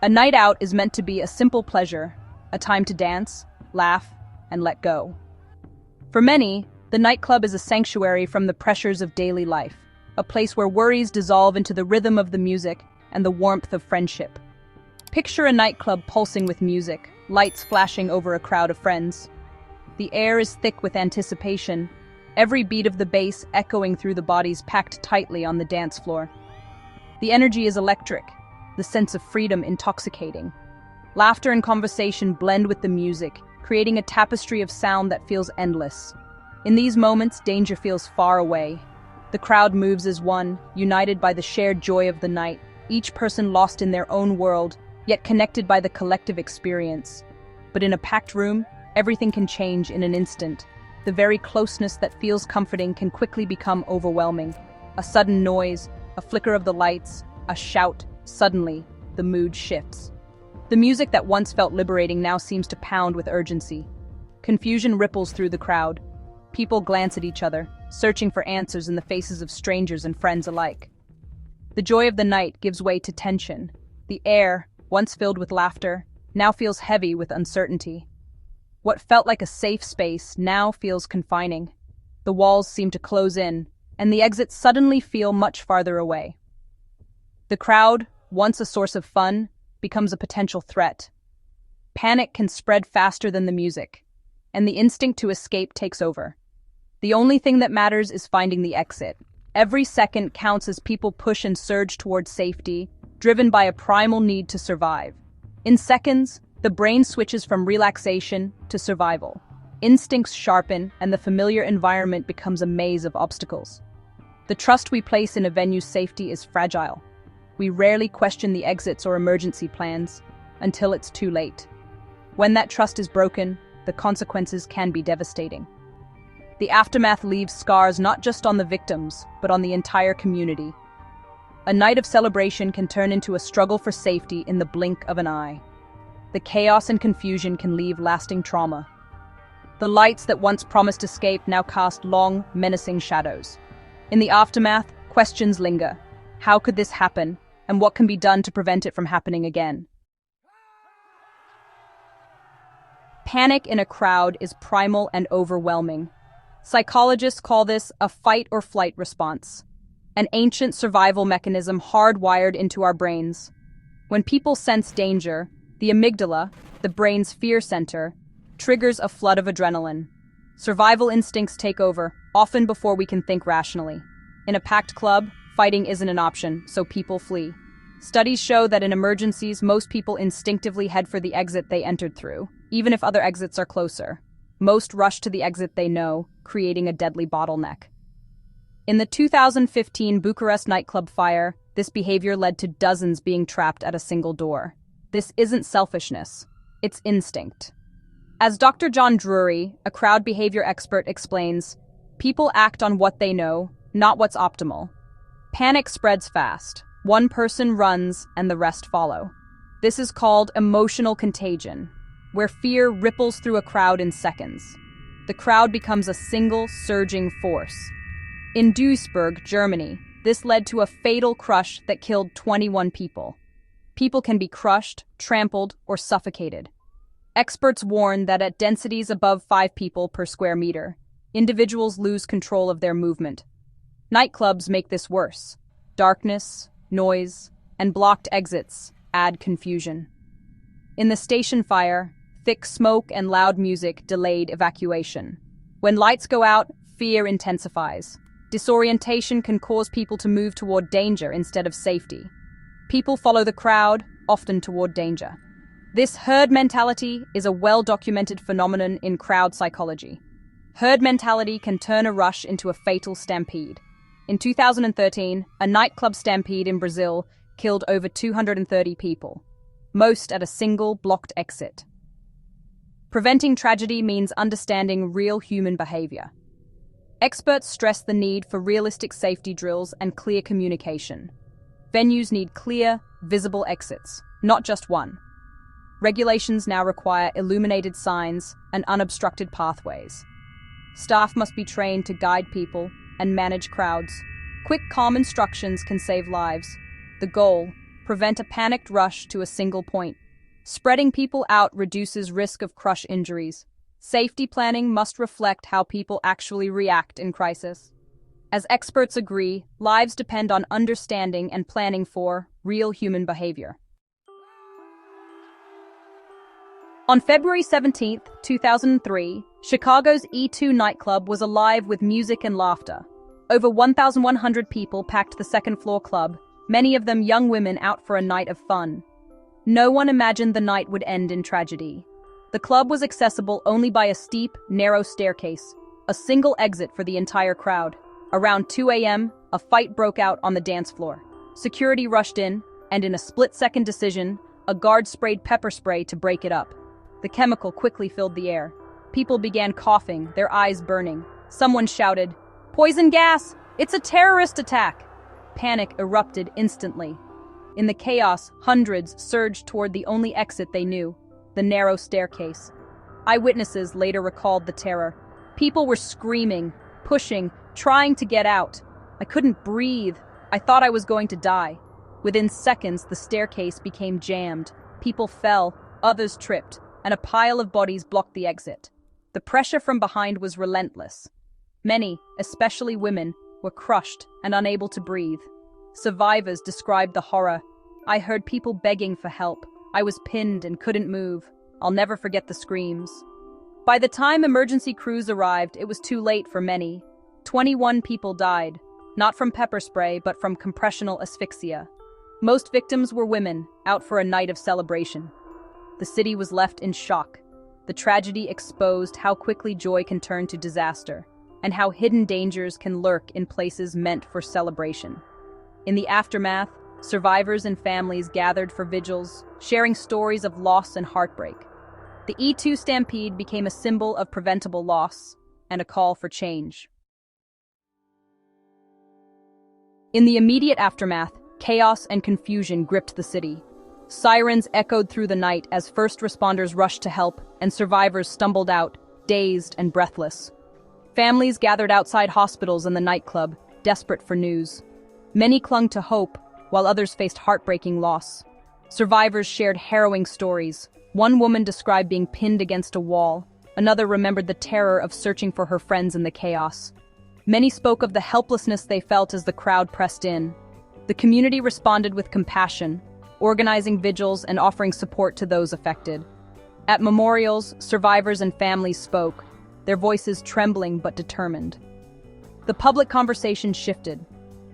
A night out is meant to be a simple pleasure, a time to dance, laugh, and let go. For many, the nightclub is a sanctuary from the pressures of daily life, a place where worries dissolve into the rhythm of the music and the warmth of friendship. Picture a nightclub pulsing with music, lights flashing over a crowd of friends. The air is thick with anticipation, every beat of the bass echoing through the bodies packed tightly on the dance floor. The energy is electric, the sense of freedom intoxicating. Laughter and conversation blend with the music, creating a tapestry of sound that feels endless. In these moments, danger feels far away. The crowd moves as one, united by the shared joy of the night, each person lost in their own world, yet connected by the collective experience. But in a packed room, everything can change in an instant. The very closeness that feels comforting can quickly become overwhelming. A sudden noise, a flicker of the lights, a shout, suddenly, the mood shifts. The music that once felt liberating now seems to pound with urgency. Confusion ripples through the crowd. People glance at each other, searching for answers in the faces of strangers and friends alike. The joy of the night gives way to tension. The air, once filled with laughter, now feels heavy with uncertainty. What felt like a safe space now feels confining. The walls seem to close in, and the exits suddenly feel much farther away. The crowd, once a source of fun, becomes a potential threat. Panic can spread faster than the music, and the instinct to escape takes over. The only thing that matters is finding the exit. Every second counts as people push and surge towards safety, driven by a primal need to survive. In seconds, the brain switches from relaxation to survival. Instincts sharpen, and the familiar environment becomes a maze of obstacles. The trust we place in a venue's safety is fragile. We rarely question the exits or emergency plans until it's too late. When that trust is broken, the consequences can be devastating. The aftermath leaves scars not just on the victims, but on the entire community. A night of celebration can turn into a struggle for safety in the blink of an eye. The chaos and confusion can leave lasting trauma. The lights that once promised escape now cast long, menacing shadows. In the aftermath, questions linger. How could this happen, and what can be done to prevent it from happening again? Panic in a crowd is primal and overwhelming. Psychologists call this a fight-or-flight response, an ancient survival mechanism hardwired into our brains. When people sense danger, the amygdala, the brain's fear center, triggers a flood of adrenaline. Survival instincts take over, often before we can think rationally. In a packed club, fighting isn't an option, so people flee. Studies show that in emergencies, most people instinctively head for the exit they entered through, even if other exits are closer. Most rush to the exit they know, creating a deadly bottleneck. In the 2015 Bucharest nightclub fire, this behavior led to dozens being trapped at a single door. This isn't selfishness, it's instinct. As Dr. John Drury, a crowd behavior expert, explains, people act on what they know, not what's optimal. Panic spreads fast. One person runs and the rest follow. This is called emotional contagion, where fear ripples through a crowd in seconds. The crowd becomes a single, surging force. In Duisburg, Germany, this led to a fatal crush that killed 21 people. People can be crushed, trampled, or suffocated. Experts warn that at densities above 5 people per square meter, individuals lose control of their movement. Nightclubs make this worse. Darkness, noise, and blocked exits add confusion. In the station fire, thick smoke and loud music delayed evacuation. When lights go out, fear intensifies. Disorientation can cause people to move toward danger instead of safety. People follow the crowd, often toward danger. This herd mentality is a well-documented phenomenon in crowd psychology. Herd mentality can turn a rush into a fatal stampede. In 2013, a nightclub stampede in Brazil killed over 230 people, most at a single blocked exit. Preventing tragedy means understanding real human behavior. Experts stress the need for realistic safety drills and clear communication. Venues need clear, visible exits, not just one. Regulations now require illuminated signs and unobstructed pathways. Staff must be trained to guide people and manage crowds. Quick, calm instructions can save lives. The goal, prevent a panicked rush to a single point. Spreading people out reduces risk of crush injuries. Safety planning must reflect how people actually react in crisis. As experts agree, lives depend on understanding and planning for real human behavior. On February 17, 2003, Chicago's E2 nightclub was alive with music and laughter. Over 1,100 people packed the second-floor club, many of them young women out for a night of fun. No one imagined the night would end in tragedy. The club was accessible only by a steep, narrow staircase, a single exit for the entire crowd. Around 2 a.m., a fight broke out on the dance floor. Security rushed in, and in a split-second decision, a guard sprayed pepper spray to break it up. The chemical quickly filled the air. People began coughing, their eyes burning. Someone shouted, "Poison gas! It's a terrorist attack!" Panic erupted instantly. In the chaos, hundreds surged toward the only exit they knew, the narrow staircase. Eyewitnesses later recalled the terror. People were screaming, pushing, trying to get out. I couldn't breathe. I thought I was going to die. Within seconds, the staircase became jammed. People fell, others tripped, and a pile of bodies blocked the exit. The pressure from behind was relentless. Many, especially women, were crushed and unable to breathe. Survivors described the horror. "I heard people begging for help. I was pinned and couldn't move. I'll never forget the screams." By the time emergency crews arrived, it was too late for many. 21 people died, not from pepper spray, but from compressional asphyxia. Most victims were women, out for a night of celebration. The city was left in shock. The tragedy exposed how quickly joy can turn to disaster, and how hidden dangers can lurk in places meant for celebration. In the aftermath, survivors and families gathered for vigils, sharing stories of loss and heartbreak. The E2 Stampede became a symbol of preventable loss and a call for change. In the immediate aftermath, chaos and confusion gripped the city. Sirens echoed through the night as first responders rushed to help, and survivors stumbled out, dazed and breathless. Families gathered outside hospitals and the nightclub, desperate for news. Many clung to hope, while others faced heartbreaking loss. Survivors shared harrowing stories. One woman described being pinned against a wall. Another remembered the terror of searching for her friends in the chaos. Many spoke of the helplessness they felt as the crowd pressed in. The community responded with compassion, organizing vigils and offering support to those affected. At memorials, survivors and families spoke, their voices trembling but determined. The public conversation shifted.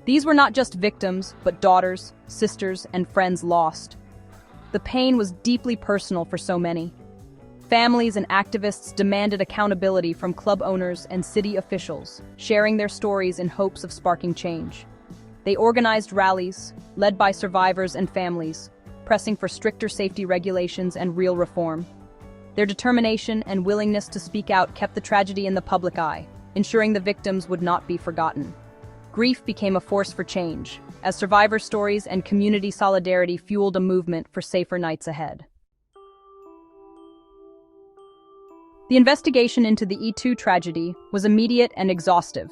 These were not just victims, but daughters, sisters, and friends lost. The pain was deeply personal for so many. Families and activists demanded accountability from club owners and city officials, sharing their stories in hopes of sparking change. They organized rallies, led by survivors and families, pressing for stricter safety regulations and real reform. Their determination and willingness to speak out kept the tragedy in the public eye, ensuring the victims would not be forgotten. Grief became a force for change, as survivor stories and community solidarity fueled a movement for safer nights ahead. The investigation into the E2 tragedy was immediate and exhaustive.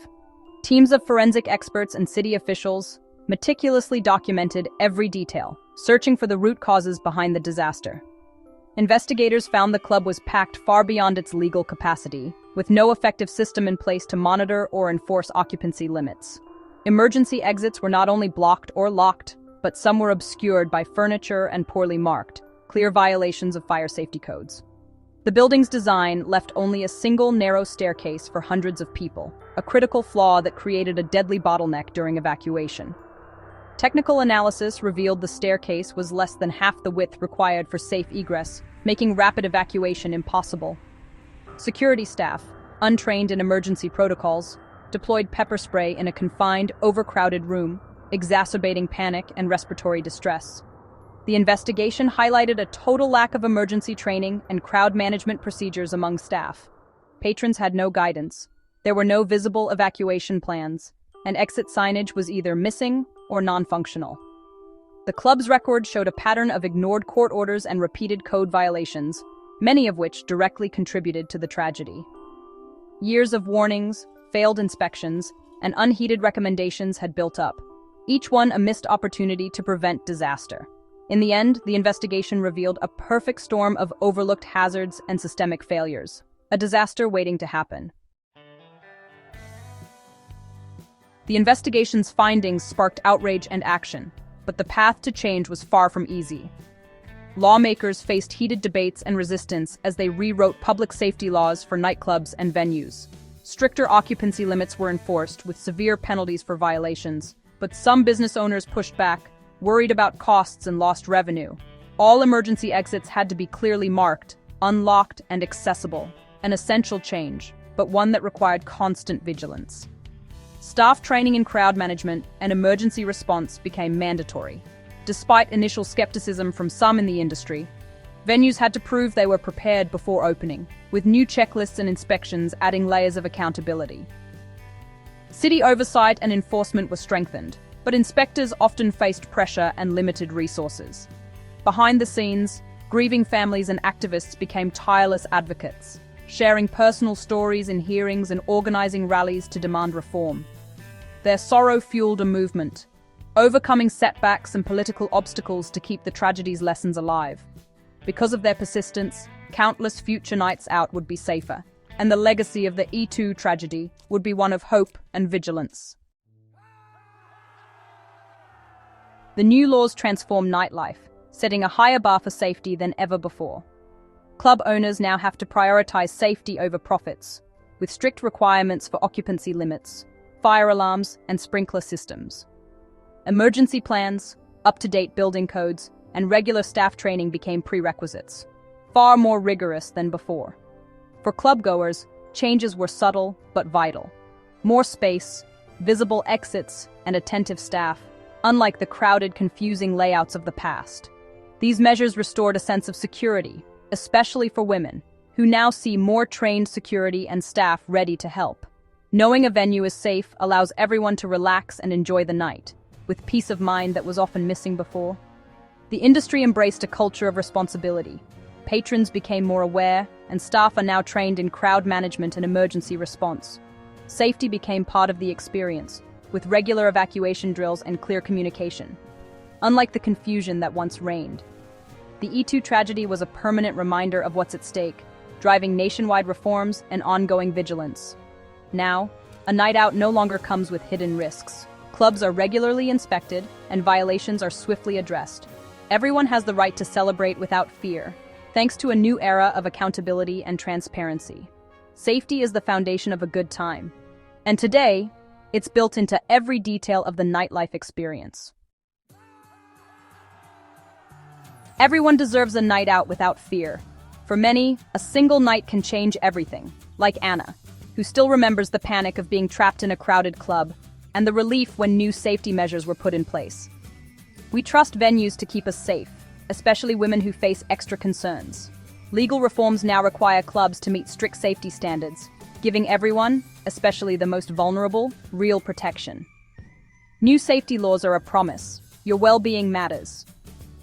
Teams of forensic experts and city officials meticulously documented every detail, searching for the root causes behind the disaster. Investigators found the club was packed far beyond its legal capacity, with no effective system in place to monitor or enforce occupancy limits. Emergency exits were not only blocked or locked, but some were obscured by furniture and poorly marked, clear violations of fire safety codes. The building's design left only a single narrow staircase for hundreds of people, a critical flaw that created a deadly bottleneck during evacuation. Technical analysis revealed the staircase was less than half the width required for safe egress, making rapid evacuation impossible. Security staff, untrained in emergency protocols, deployed pepper spray in a confined, overcrowded room, exacerbating panic and respiratory distress. The investigation highlighted a total lack of emergency training and crowd management procedures among staff. Patrons had no guidance. There were no visible evacuation plans, and exit signage was either missing or non-functional. The club's record showed a pattern of ignored court orders and repeated code violations, many of which directly contributed to the tragedy. Years of warnings, failed inspections, and unheeded recommendations had built up. each one a missed opportunity to prevent disaster. In the end, the investigation revealed a perfect storm of overlooked hazards and systemic failures, a disaster waiting to happen. The investigation's findings sparked outrage and action, but the path to change was far from easy. Lawmakers faced heated debates and resistance as they rewrote public safety laws for nightclubs and venues. Stricter occupancy limits were enforced, with severe penalties for violations, but some business owners pushed back, worried about costs and lost revenue. All emergency exits had to be clearly marked, unlocked, and accessible, an essential change, but one that required constant vigilance. Staff training in crowd management and emergency response became mandatory. Despite initial skepticism from some in the industry, venues had to prove they were prepared before opening, with new checklists and inspections adding layers of accountability. City oversight and enforcement were strengthened, but inspectors often faced pressure and limited resources. Behind the scenes, grieving families and activists became tireless advocates, sharing personal stories in hearings and organizing rallies to demand reform. Their sorrow fueled a movement, overcoming setbacks and political obstacles to keep the tragedy's lessons alive. Because of their persistence, countless future nights out would be safer, and the legacy of the E2 tragedy would be one of hope and vigilance. The new laws transform nightlife, setting a higher bar for safety than ever before. Club owners now have to prioritize safety over profits, with strict requirements for occupancy limits, fire alarms, and sprinkler systems. Emergency plans, up-to-date building codes, and regular staff training became prerequisites, far more rigorous than before. For clubgoers, changes were subtle but vital. More space, visible exits, and attentive staff, unlike the crowded, confusing layouts of the past. These measures restored a sense of security, especially for women, who now see more trained security and staff ready to help. Knowing a venue is safe allows everyone to relax and enjoy the night, with peace of mind that was often missing before. The industry embraced a culture of responsibility. Patrons became more aware, and staff are now trained in crowd management and emergency response. Safety became part of the experience, with regular evacuation drills and clear communication. Unlike the confusion that once reigned, the E2 tragedy was a permanent reminder of what's at stake, driving nationwide reforms and ongoing vigilance. Now, a night out no longer comes with hidden risks. Clubs are regularly inspected, and violations are swiftly addressed. Everyone has the right to celebrate without fear, thanks to a new era of accountability and transparency. Safety is the foundation of a good time, and today, it's built into every detail of the nightlife experience. Everyone deserves a night out without fear. For many, a single night can change everything, like Anna, who still remembers the panic of being trapped in a crowded club and the relief when new safety measures were put in place. We trust venues to keep us safe, especially women who face extra concerns. Legal reforms now require clubs to meet strict safety standards, giving everyone, especially the most vulnerable, real protection. New safety laws are a promise. Your well-being matters.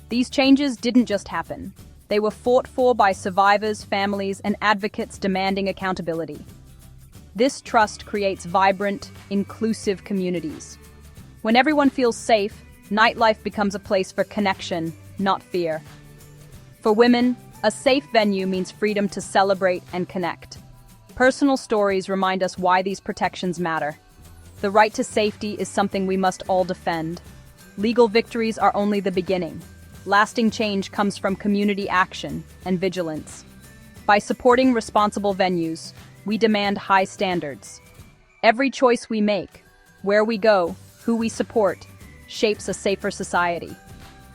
These changes didn't just happen. They were fought for by survivors, families, and advocates demanding accountability. This trust creates vibrant, inclusive communities. When everyone feels safe, nightlife becomes a place for connection, not fear. For women, a safe venue means freedom to celebrate and connect. Personal stories remind us why these protections matter. The right to safety is something we must all defend. Legal victories are only the beginning. Lasting change comes from community action and vigilance. By supporting responsible venues, we demand high standards. Every choice we make, where we go, who we support, shapes a safer society.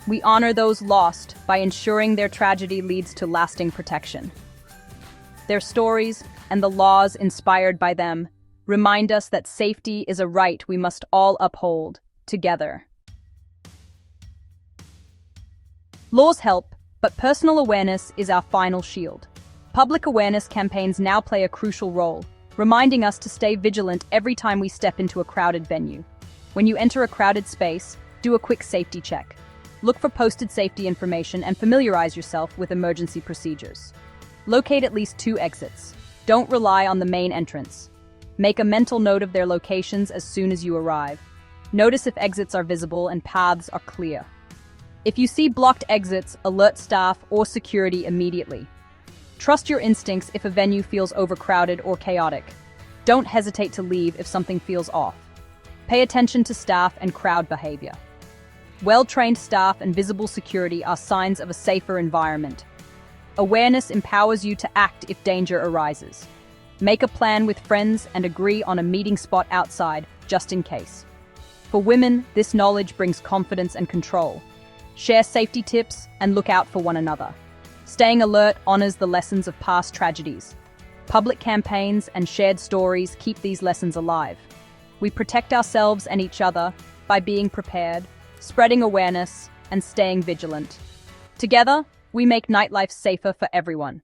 We honor those lost by ensuring their tragedy leads to lasting protection. Their stories and the laws inspired by them remind us that safety is a right we must all uphold together. Laws help, but personal awareness is our final shield. Public awareness campaigns now play a crucial role, reminding us to stay vigilant every time we step into a crowded venue. When you enter a crowded space, do a quick safety check. Look for posted safety information and familiarize yourself with emergency procedures. Locate at least 2 exits. Don't rely on the main entrance. Make a mental note of their locations as soon as you arrive. Notice if exits are visible and paths are clear. If you see blocked exits, alert staff or security immediately. Trust your instincts if a venue feels overcrowded or chaotic. Don't hesitate to leave if something feels off. Pay attention to staff and crowd behavior. Well-trained staff and visible security are signs of a safer environment. Awareness empowers you to act if danger arises. Make a plan with friends and agree on a meeting spot outside, just in case. For women, this knowledge brings confidence and control. Share safety tips and look out for one another. Staying alert honors the lessons of past tragedies. Public campaigns and shared stories keep these lessons alive. We protect ourselves and each other by being prepared, spreading awareness, and staying vigilant. Together, we make nightlife safer for everyone.